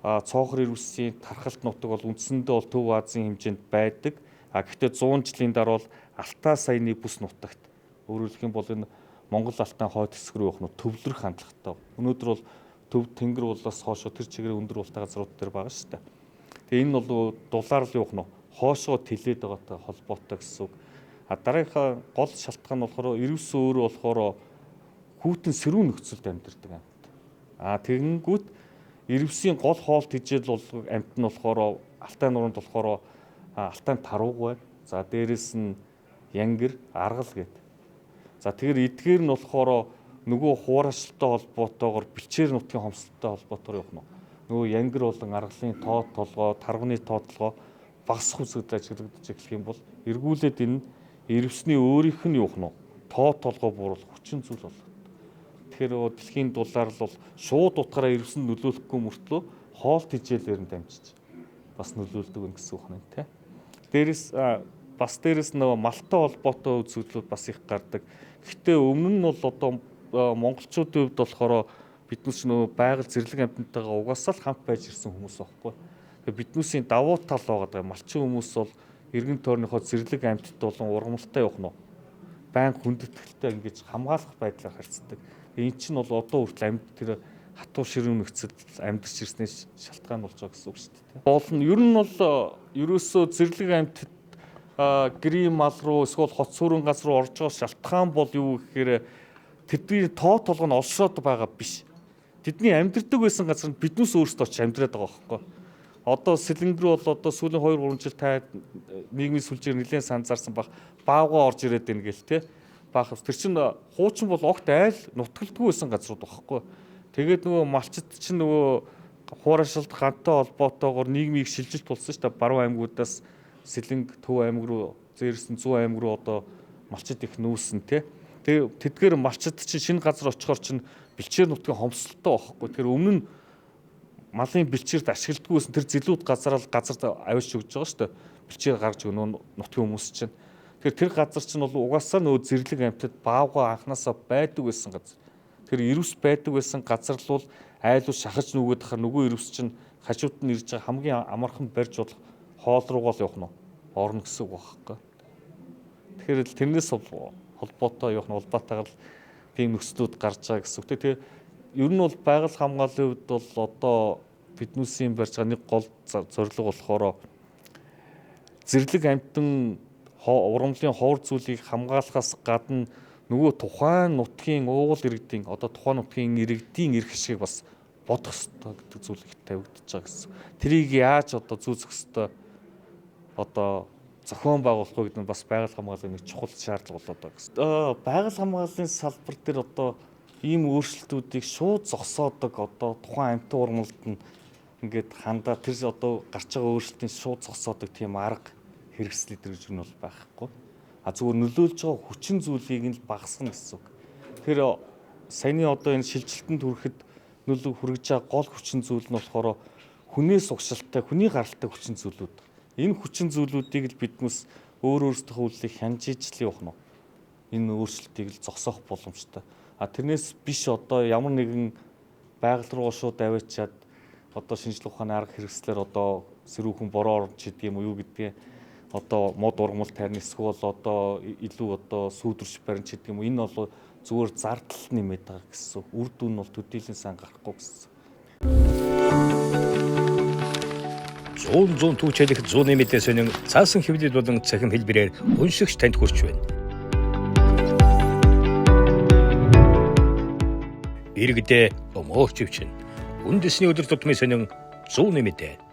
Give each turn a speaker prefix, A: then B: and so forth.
A: цоохор ирвэсийн тархалт нутаг бол үндсэндээ бол Төв Азийн хэмжээнд байдаг. Гэхдээ 100 жилийн дараа бол Алтай саяны бүс нутагт өөрөөр хэлэх юм бол энэ Монгол Алтай хойд хэсэг рүү явах нь төвлөрөх хандлагатай. Өнөөдөр бол төв тэнгэр уулаас хоошоо тэр чигээр өндөр ултай газрууд дээр байгаа шүү дээ. Тэгээ энэ бол дулаар л явах нь хоошоо тэлээд байгаатай холбоотой гэсэн үг. Дараагийнхаа гол шалтгаан нь болохоор ирвэс өөрөө болохоор хүүтэн сэрүүн нөхцөлд амьдардаг амьд. Тэгэнгүүт ирвэсийн гол хоол тэжээл бол амьд нь болохоор Алтай нуруунд болохоор Алтай тарууг байна. За дээрэс нь янгэр, аргал гэдэг. За тэгэхээр эдгээр нь болохоор нөгөө хуурашилтай холбоотойгоор бэлчээр нутгийн хомсдолтой холбоотойгоор явах нь. Нөгөө янгэр болон аргалын тоо толгой, тарганы тоо толгой багасх үсгэд ажиглагдаж эхлэх юм бол эргүүлээд энэ ирвэсний өөрийнх нь явах нь тоо толгой бууруулах хүчин зүйл болно. Тэгэхээр дэлхийн дулаар л бол шууд утгаараа ирвэсэнд нөлөөлөхгүй мөртлөө хоол тэжээлээр нь дамжиж бас нөлөөлдөг юм гэсэн үг байна тийм. Дээрээс нөгөө малтай холбоотой үзэгдлүүд бас их гардаг. Гэхдээ өмнө нь бол одоо монголчуудын хувьд болохоор биднээс нөгөө байгаль зэрлэг амьтантайгаа угаасаа л хамт байж ирсэн хүмүүс байхгүй. Тэгээ биднээсийн давуу тал байгаа. Малчин хүмүүс бол эргэн тойрныхоо зэрлэг амьтад болон ургамалтай явах нь байн хүндэтгэлтэй ингэж хамгаалах байдлаар харьцдаг. Энэ чинь бол одоо хүртэл амьд тэр хатуу ширүүн нөхцөлд амьдарч ирснээс шалтгаан болж байгаа гэсэн үг шүү дээ. Болно. Ер нь бол ерөөсөө зэрлэг амьтад гэрийн мал руу эсвэл хот сүрэн газар руу орж байгаа шалтгаан бол юу гэхээр тэдний тоо толгой нь олшоод байгаа биш. Тэдний амьдардаг байсан газар нь биднээс өөрсдөө ч амьдраад байгаа байхгүй. Одоо Сэлэнг рүү бол одоо сүүлийн 2-3 жил та нийгмийн сүлжээр нэлээд санзаарсан баг баавгаа орж ирээд байна гэл те. Баах тэр чинь хуучин бол огт айл нутгалдгүй байсан газрууд байхгүй. Тэгээд нөгөө малчид чинь нөгөө хуурашилт гантай холбоотойгоор нийгмийг шилжилт тулсан шүү дээ. Баруун аймагуудаас Сэлэнг, Төв аймаг руу, зээрс нь Зүүн аймаг руу одоо малчид их нүүсэн те. Тэгээ тэдгээр малчид чинь шинэ газар очихоор чинь бэлчээр нутгийн хомсолтой байхгүй. Тэгэхээр өмнө нь малын бэлчээрд ашигладаггүйсэн тэр зэлүүд газараар газарт авьяаш өгж байгаа шүү дээ. Бэлчээр гарч өгнө нутгийн хүмүүс чинь. Тэгэхээр тэр газар чинь бол угаасаа нөө зэрлэг амьтад баавга анханасаа байдаг байсан газар. Тэр ирвэс байдаг байсан газар л бол айлуу шахаж нүгээд хахаар нөгөө ирвэс чинь хажууд нь ирж байгаа хамгийн амархан барьж болох хоол руугаа л явах нь орно гэсэн үг байхгүй. Тэгэхээр тэрнээс холбоотой явах нь улбаатайгаар л тийм нөхцлүүд гарч байгаа гэсэн үг. Тэгээ ер нь бол байгаль хамгааллын хувьд бол одоо биднээсийн барьж байгаа нэг гол зорилго болохоор зэрлэг амьтан ургамлын ховор зүйлийг хамгаалахаас гадна нөгөө тухайн нутгийн уугуул иргэдийн одоо тухайн нутгийн иргэдийн эрх ашигыг бас бодох ёстой гэдэг зүйл их тавигдаж байгаа гэсэн. Тэрийг яаж одоо зүүцэх ёстой одоо зохион байгуулах гэдэг нь бас байгаль хамгааллын нэг чухал шаардлага болоод байгаа гэсэн. Байгаль хамгааллын салбар дээр одоо ийм өөрчлөлтүүдийг шууд зогсоодог одоо тухайн амьтан ургамалд нь ингээд хандаа тэр одоо гарч байгаа өөрчлөлтийн шууд зогсоодог тийм арга хэрэгслүүд гэж нь бол байхгүй. Зүгээр нөлөөлж байгаа хүчин зүйлийг нь багасгах гэсэн үг. Тэгэхээр саяны одоо энэ шилжилтэнд хүрэхэд нөлөө хүргэж байгаа гол хүчин зүйл нь болохоор хүнээс угшилтай, хүний гаралтай хүчин зүйлүүд. Энэ хүчин зүйлүүдийг л биднээс өөрсдийнхөө үйлийг хянжиж л явах нь. Энэ өөрчлөлтийг л зогсоох боломжтой. Тэрнээс биш одоо ямар нэгэн байгаль руу шууд аваачаад одоо шинжлэх ухааны арга хэрэгслээр одоо сэрүүхэн бороо орж идэг юм уу юу гэдгийг одоо мод ургамал тарин эсвэл одоо илүү одоо сүйдэрч баримч гэдэг юм уу энэ бол зүгээр зардал нэмээд байгаа гэсэн. Үр дүн нь бол төдийлөн сайн гарахгүй гэсэн.
B: 100 түүчэлэх 100 нэмэтээс өнөн цаасан хэвлэл болон цахим хэлбэрээр уншигч танд хүрч байна. Иргэдээ өмөөч өвчин. Үндэсний өдөр тутмын сонин 100 нэмэтэ.